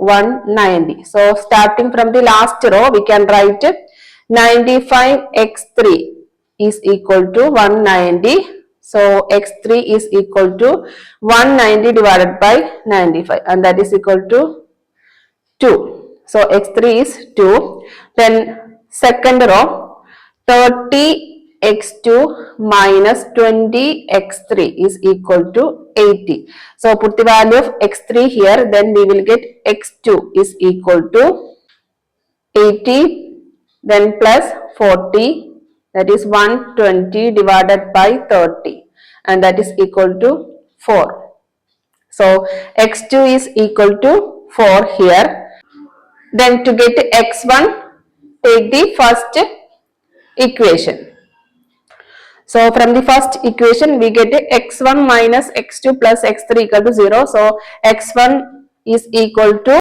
190. So starting from the last row, we can write 95x3 is equal to 190. So x3 is equal to 190 divided by 95, and that is equal to 2. So x3 is 2. Then second row, 30x2 minus 20x3 is equal to 80. So put the value of x3 here, then we will get x2 is equal to 80, then plus 40, that is 120 divided by 30, and that is equal to 4. So x2 is equal to 4 here. Then to get x1, take the first equation. So from the first equation, we get x1 minus x2 plus x3 equal to 0. So x1 is equal to